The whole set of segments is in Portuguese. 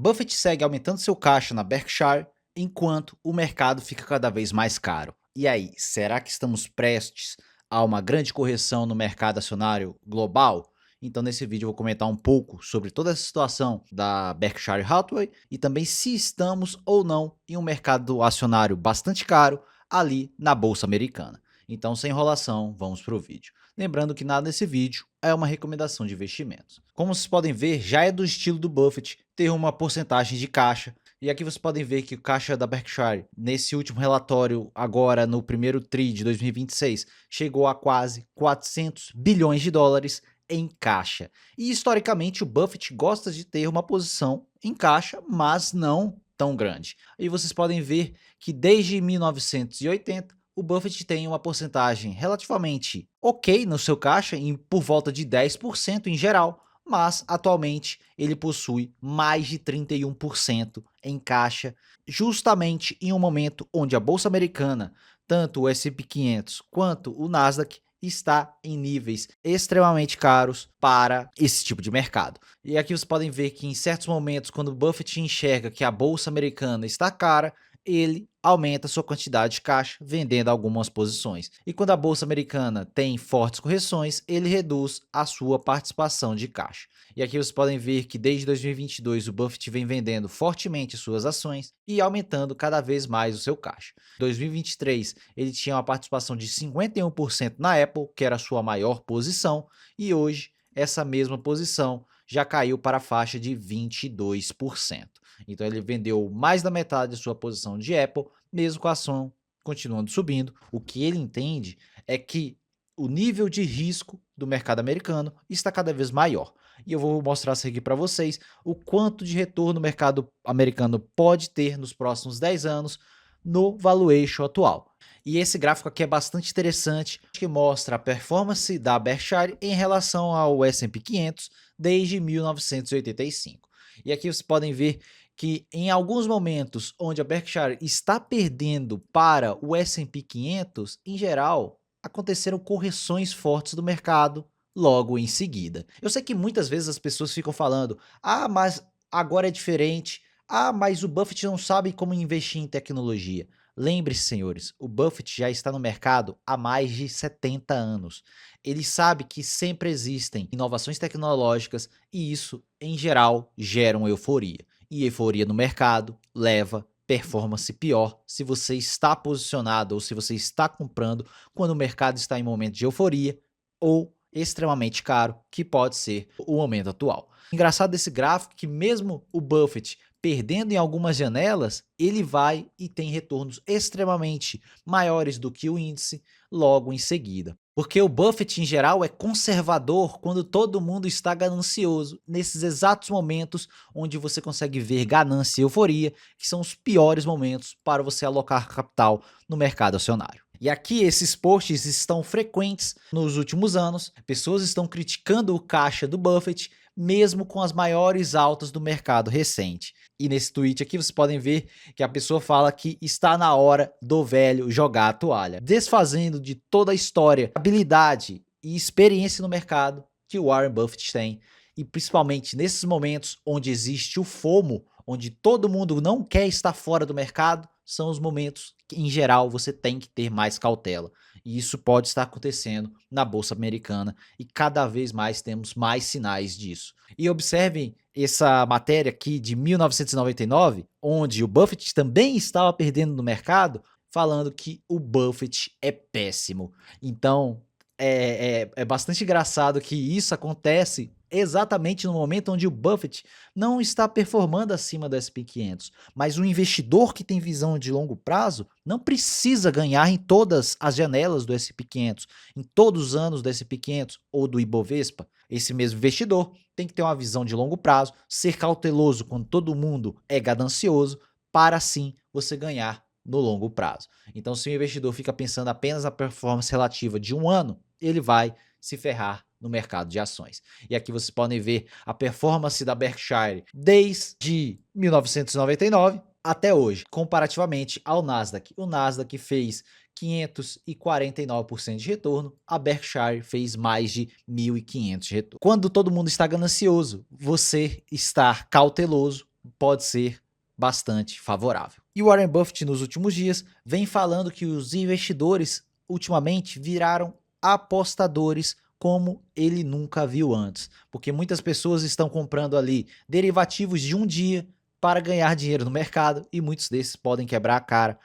Buffett segue aumentando seu caixa na Berkshire, enquanto o mercado fica cada vez mais caro. E aí, será que estamos prestes a uma grande correção no mercado acionário global? Então, nesse vídeo eu vou comentar um pouco sobre toda essa situação da Berkshire Hathaway e também se estamos ou não em um mercado acionário bastante caro ali na bolsa americana. Então, sem enrolação, vamos para o vídeo. Lembrando que nada nesse vídeo é uma recomendação de investimentos. Como vocês podem ver, já é do estilo do Buffett ter uma porcentagem de caixa. E aqui vocês podem ver que o caixa da Berkshire, nesse último relatório, agora no primeiro TRI de 2026, chegou a quase 400 bilhões de dólares em caixa. E historicamente o Buffett gosta de ter uma posição em caixa, mas não tão grande. E vocês podem ver que desde 1980 o Buffett tem uma porcentagem relativamente ok no seu caixa, por volta de 10% em geral, mas atualmente ele possui mais de 31% em caixa, justamente em um momento onde a bolsa americana, tanto o S&P 500 quanto o Nasdaq, está em níveis extremamente caros para esse tipo de mercado. E aqui vocês podem ver que em certos momentos, quando o Buffett enxerga que a bolsa americana está cara, ele aumenta sua quantidade de caixa, vendendo algumas posições. E quando a bolsa americana tem fortes correções, ele reduz a sua participação de caixa. E aqui vocês podem ver que desde 2022 o Buffett vem vendendo fortemente suas ações e aumentando cada vez mais o seu caixa. Em 2023 ele tinha uma participação de 51% na Apple, que era a sua maior posição, e hoje essa mesma posição já caiu para a faixa de 22%. Então ele vendeu mais da metade de sua posição de Apple, mesmo com a ação continuando subindo. O que ele entende é que o nível de risco do mercado americano está cada vez maior. E eu vou mostrar isso aqui para vocês o quanto de retorno o mercado americano pode ter nos próximos 10 anos no valuation atual. E esse gráfico aqui é bastante interessante, que mostra a performance da Berkshire em relação ao S&P 500 desde 1985. E aqui vocês podem ver que em alguns momentos onde a Berkshire está perdendo para o S&P 500, em geral, aconteceram correções fortes do mercado logo em seguida. Eu sei que muitas vezes as pessoas ficam falando: "Ah, mas agora é diferente. Ah, mas o Buffett não sabe como investir em tecnologia". Lembre-se, senhores, o Buffett já está no mercado há mais de 70 anos. Ele sabe que sempre existem inovações tecnológicas e isso, em geral, gera uma euforia. E euforia no mercado leva performance pior se você está posicionado ou se você está comprando quando o mercado está em momento de euforia ou extremamente caro, que pode ser o momento atual. Engraçado desse gráfico que mesmo o Buffett perdendo em algumas janelas, ele vai e tem retornos extremamente maiores do que o índice logo em seguida. Porque o Buffett, em geral, é conservador quando todo mundo está ganancioso, nesses exatos momentos onde você consegue ver ganância e euforia, que são os piores momentos para você alocar capital no mercado acionário. E aqui esses posts estão frequentes nos últimos anos, pessoas estão criticando o caixa do Buffett, mesmo com as maiores altas do mercado recente. E nesse tweet aqui vocês podem ver que a pessoa fala que está na hora do velho jogar a toalha, desfazendo de toda a história, habilidade e experiência no mercado que o Warren Buffett tem, e principalmente nesses momentos onde existe o FOMO, onde todo mundo não quer estar fora do mercado, são os momentos que, em geral, você tem que ter mais cautela. E isso pode estar acontecendo na bolsa americana e cada vez mais temos mais sinais disso. E observem essa matéria aqui de 1999, onde o Buffett também estava perdendo no mercado, falando que o Buffett é péssimo. Então, é bastante engraçado que isso acontece exatamente no momento onde o Buffett não está performando acima do S&P 500, mas o investidor que tem visão de longo prazo não precisa ganhar em todas as janelas do S&P 500, em todos os anos do S&P 500 ou do Ibovespa. Esse mesmo investidor tem que ter uma visão de longo prazo, ser cauteloso quando todo mundo é ganancioso, para assim você ganhar no longo prazo. Então, se o investidor fica pensando apenas na performance relativa de um ano, ele vai se ferrar no mercado de ações. E aqui vocês podem ver a performance da Berkshire desde 1999 até hoje, comparativamente ao Nasdaq. O Nasdaq fez 549% de retorno, a Berkshire fez mais de 1.500 de retorno. Quando todo mundo está ganancioso, você estar cauteloso pode ser bastante favorável. E o Warren Buffett, nos últimos dias, vem falando que os investidores ultimamente viraram apostadores como ele nunca viu antes, porque muitas pessoas estão comprando ali derivativos de um dia para ganhar dinheiro no mercado e muitos desses podem quebrar a cara,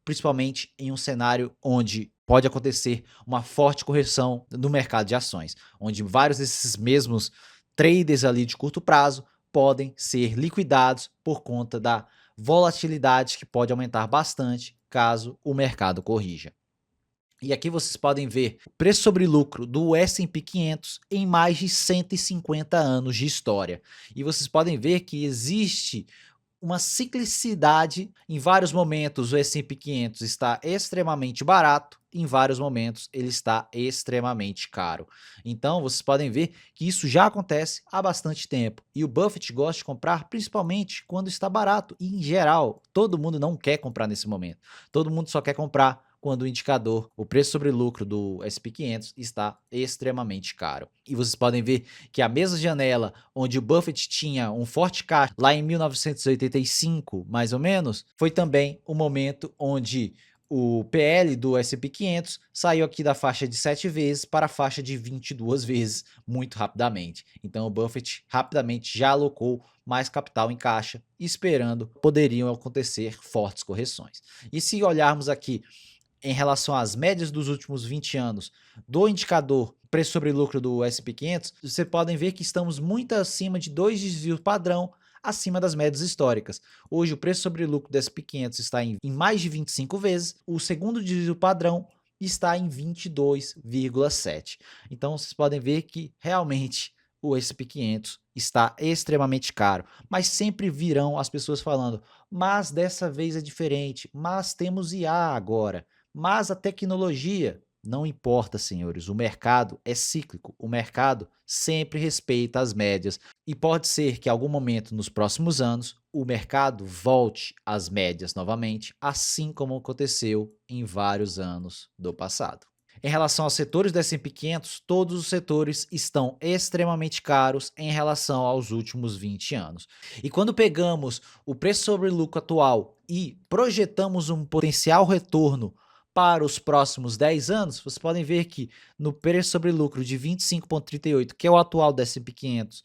principalmente em um cenário onde pode acontecer uma forte correção no mercado de ações, onde vários desses mesmos traders ali de curto prazo podem ser liquidados por conta da volatilidade que pode aumentar bastante caso o mercado corrija. E aqui vocês podem ver o preço sobre lucro do S&P 500 em mais de 150 anos de história. E vocês podem ver que existe uma ciclicidade. Em vários momentos o S&P 500 está extremamente barato, em vários momentos ele está extremamente caro. Então vocês podem ver que isso já acontece há bastante tempo. E o Buffett gosta de comprar principalmente quando está barato. E em geral, todo mundo não quer comprar nesse momento. Todo mundo só quer comprar quando o indicador, o preço sobre lucro do S&P 500 está extremamente caro. E vocês podem ver que a mesma janela onde o Buffett tinha um forte caixa lá em 1985, mais ou menos, foi também o momento onde o PL do S&P 500 saiu aqui da faixa de 7 vezes para a faixa de 22 vezes muito rapidamente. Então o Buffett rapidamente já alocou mais capital em caixa, esperando poderiam acontecer fortes correções. E se olharmos aqui em relação às médias dos últimos 20 anos do indicador preço sobre lucro do S&P 500, vocês podem ver que estamos muito acima de 2 desvios padrão acima das médias históricas. Hoje o preço sobre lucro do S&P 500 está em mais de 25 vezes, o segundo desvio padrão está em 22,7. Então vocês podem ver que realmente o S&P 500 está extremamente caro, mas sempre virão as pessoas falando, mas dessa vez é diferente, mas temos IA agora. Mas a tecnologia não importa, senhores, o mercado é cíclico, o mercado sempre respeita as médias e pode ser que em algum momento nos próximos anos o mercado volte às médias novamente, assim como aconteceu em vários anos do passado. Em relação aos setores do S&P 500, todos os setores estão extremamente caros em relação aos últimos 20 anos. E quando pegamos o preço sobre lucro atual e projetamos um potencial retorno para os próximos 10 anos, vocês podem ver que no preço sobre lucro de 25,38, que é o atual do S&P 500,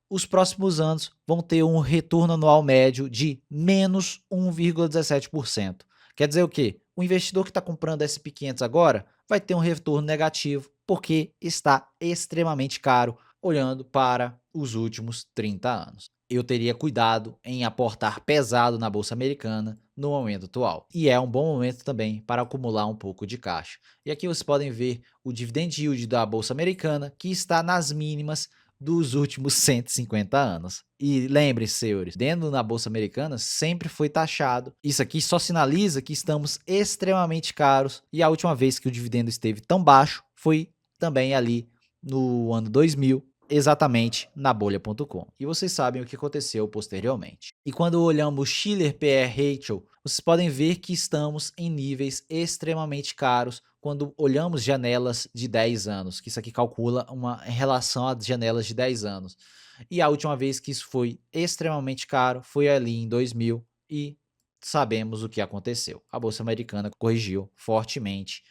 os próximos anos vão ter um retorno anual médio de menos 1,17%. Quer dizer o quê? O investidor que está comprando S&P 500 agora vai ter um retorno negativo porque está extremamente caro olhando para os últimos 30 anos. Eu teria cuidado em aportar pesado na bolsa americana no momento atual. E é um bom momento também para acumular um pouco de caixa. E aqui vocês podem ver o dividend yield da bolsa americana, que está nas mínimas dos últimos 150 anos. E lembre-se, senhores, dentro da bolsa americana sempre foi taxado. Isso aqui só sinaliza que estamos extremamente caros e a última vez que o dividendo esteve tão baixo foi também ali no ano 2000, exatamente na bolha.com. E vocês sabem o que aconteceu posteriormente. E quando olhamos Shiller PR Ratio, vocês podem ver que estamos em níveis extremamente caros quando olhamos janelas de 10 anos, que isso aqui calcula uma relação às janelas de 10 anos. E a última vez que isso foi extremamente caro foi ali em 2000 e sabemos o que aconteceu. A bolsa americana corrigiu fortemente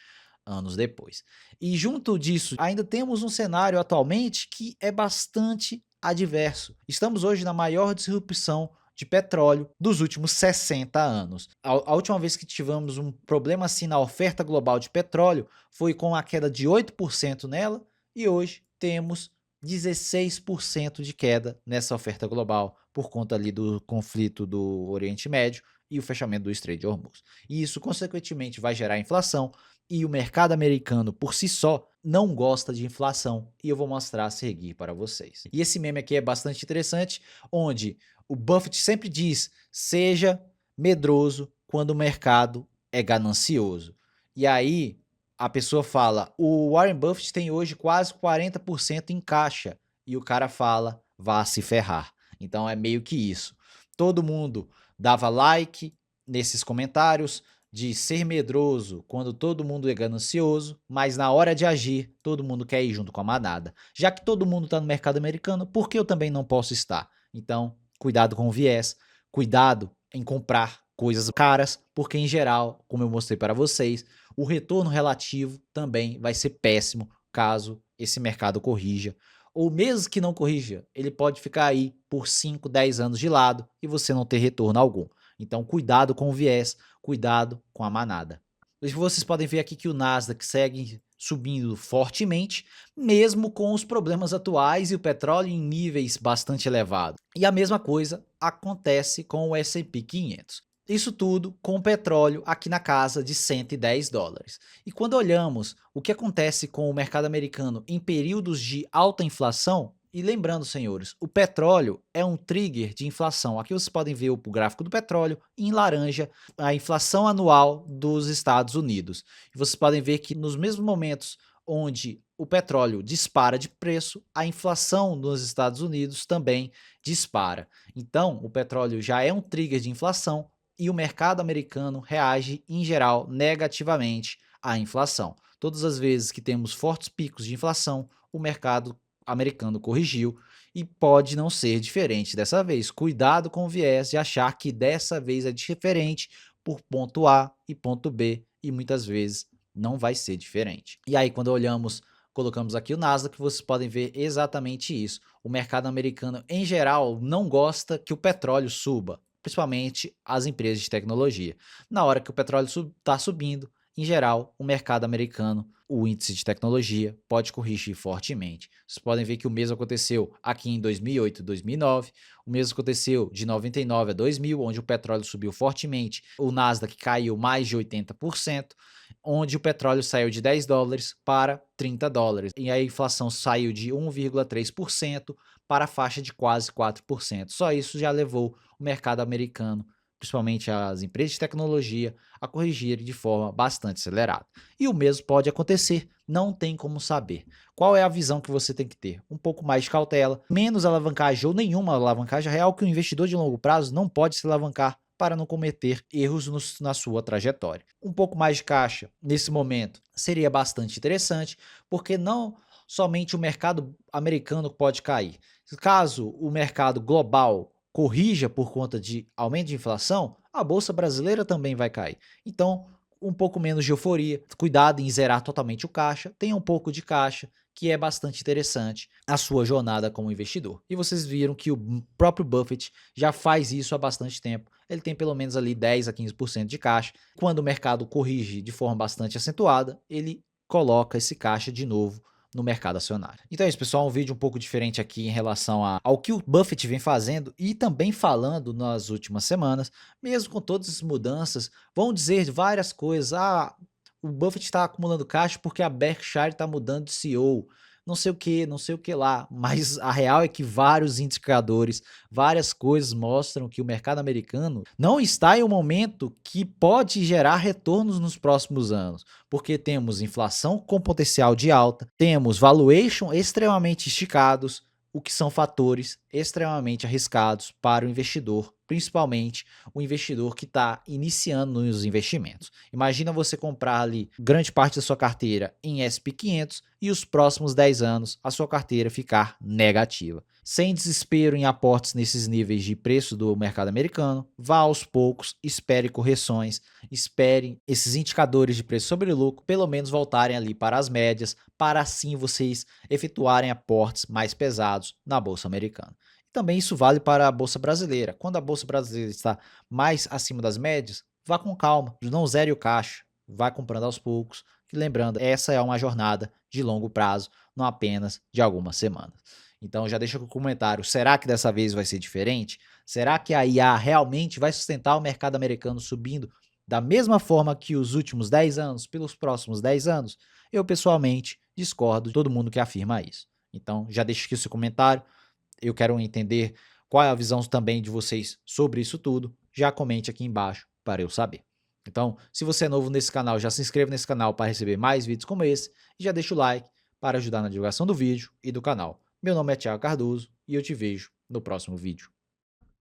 anos depois. E junto disso, ainda temos um cenário atualmente que é bastante adverso. Estamos hoje na maior disrupção de petróleo dos últimos 60 anos. A última vez que tivemos um problema assim na oferta global de petróleo foi com a queda de 8% nela e hoje temos 16% de queda nessa oferta global por conta ali do conflito do Oriente Médio e o fechamento do Estreito de Hormuz. E isso, consequentemente, vai gerar inflação e o mercado americano, por si só, não gosta de inflação e eu vou mostrar a seguir para vocês. E esse meme aqui é bastante interessante, onde o Buffett sempre diz, seja medroso quando o mercado é ganancioso. E aí a pessoa fala, o Warren Buffett tem hoje quase 40% em caixa. E o cara fala, vá se ferrar. Então é meio que isso. Todo mundo dava like nesses comentários de ser medroso quando todo mundo é ganancioso, mas na hora de agir, todo mundo quer ir junto com a manada. Já que todo mundo está no mercado americano, por que eu também não posso estar? Então, cuidado com o viés, Cuidado em comprar coisas caras, porque em geral, como eu mostrei para vocês, o retorno relativo também vai ser péssimo caso esse mercado corrija. Ou mesmo que não corrija, ele pode ficar aí por 5, 10 anos de lado e você não ter retorno algum. Então, cuidado com o viés, cuidado com a manada. E vocês podem ver aqui que o Nasdaq segue subindo fortemente, mesmo com os problemas atuais e o petróleo em níveis bastante elevados. E a mesma coisa acontece com o S&P 500. Isso tudo com o petróleo aqui na casa de $110. E quando olhamos o que acontece com o mercado americano em períodos de alta inflação, e lembrando, senhores, o petróleo é um trigger de inflação. Aqui vocês podem ver o gráfico do petróleo, em laranja, a inflação anual dos Estados Unidos. E vocês podem ver que nos mesmos momentos onde o petróleo dispara de preço, a inflação nos Estados Unidos também dispara. Então, o petróleo já é um trigger de inflação e o mercado americano reage, em geral, negativamente à inflação. Todas as vezes que temos fortes picos de inflação, o mercado americano corrigiu e pode não ser diferente dessa vez. Cuidado com o viés de achar que dessa vez é diferente por ponto A e ponto B e muitas vezes não vai ser diferente. E aí quando olhamos, colocamos aqui o Nasdaq, vocês podem ver exatamente isso. O mercado americano em geral não gosta que o petróleo suba, principalmente as empresas de tecnologia. Na hora que o petróleo está subindo, em geral, o mercado americano, o índice de tecnologia, pode corrigir fortemente. Vocês podem ver que o mesmo aconteceu aqui em 2008 e 2009, o mesmo aconteceu de 99 a 2000, onde o petróleo subiu fortemente, o Nasdaq caiu mais de 80%, onde o petróleo saiu de $10 para $30, e a inflação saiu de 1,3% para a faixa de quase 4%. Só isso já levou o mercado americano, principalmente as empresas de tecnologia, a corrigirem de forma bastante acelerada. E o mesmo pode acontecer, não tem como saber. Qual é a visão que você tem que ter? Um pouco mais de cautela, menos alavancagem ou nenhuma alavancagem real, que o investidor de longo prazo não pode se alavancar para não cometer erros na sua trajetória. Um pouco mais de caixa nesse momento seria bastante interessante, porque não somente o mercado americano pode cair. Caso o mercado global corrija por conta de aumento de inflação, a bolsa brasileira também vai cair. Então, um pouco menos de euforia, cuidado em zerar totalmente o caixa, tenha um pouco de caixa, que é bastante interessante a sua jornada como investidor. E vocês viram que o próprio Buffett já faz isso há bastante tempo. Ele tem pelo menos ali 10 a 15% de caixa. Quando o mercado corrige de forma bastante acentuada, ele coloca esse caixa de novo no mercado acionário. Então é isso, pessoal, um vídeo um pouco diferente aqui em relação ao que o Buffett vem fazendo e também falando nas últimas semanas, mesmo com todas as mudanças, vão dizer várias coisas. O Buffett está acumulando caixa porque a Berkshire está mudando de CEO, não sei o que, não sei o que lá, mas a real é que vários indicadores, várias coisas mostram que o mercado americano não está em um momento que pode gerar retornos nos próximos anos, porque temos inflação com potencial de alta, temos valuation extremamente esticados, o que são fatores extremamente arriscados para o investidor, principalmente o investidor que está iniciando nos investimentos. Imagina você comprar ali grande parte da sua carteira em S&P 500 e os próximos 10 anos a sua carteira ficar negativa. Sem desespero em aportes nesses níveis de preço do mercado americano, vá aos poucos, espere correções, espere esses indicadores de preço sobre lucro pelo menos voltarem ali para as médias, para assim vocês efetuarem aportes mais pesados na bolsa americana. Também isso vale para a bolsa brasileira. Quando a bolsa brasileira está mais acima das médias, vá com calma, não zere o caixa, vá comprando aos poucos. E lembrando, essa é uma jornada de longo prazo, não apenas de algumas semanas. Então já deixa com o comentário, será que dessa vez vai ser diferente? Será que a IA realmente vai sustentar o mercado americano subindo da mesma forma que os últimos 10 anos, pelos próximos 10 anos? Eu pessoalmente discordo de todo mundo que afirma isso. Então já deixa aqui o seu comentário. Eu quero entender qual é a visão também de vocês sobre isso tudo. Já comente aqui embaixo para eu saber. Então, se você é novo nesse canal, já se inscreva nesse canal para receber mais vídeos como esse e já deixa o like para ajudar na divulgação do vídeo e do canal. Meu nome é Thiago Cardoso e eu te vejo no próximo vídeo.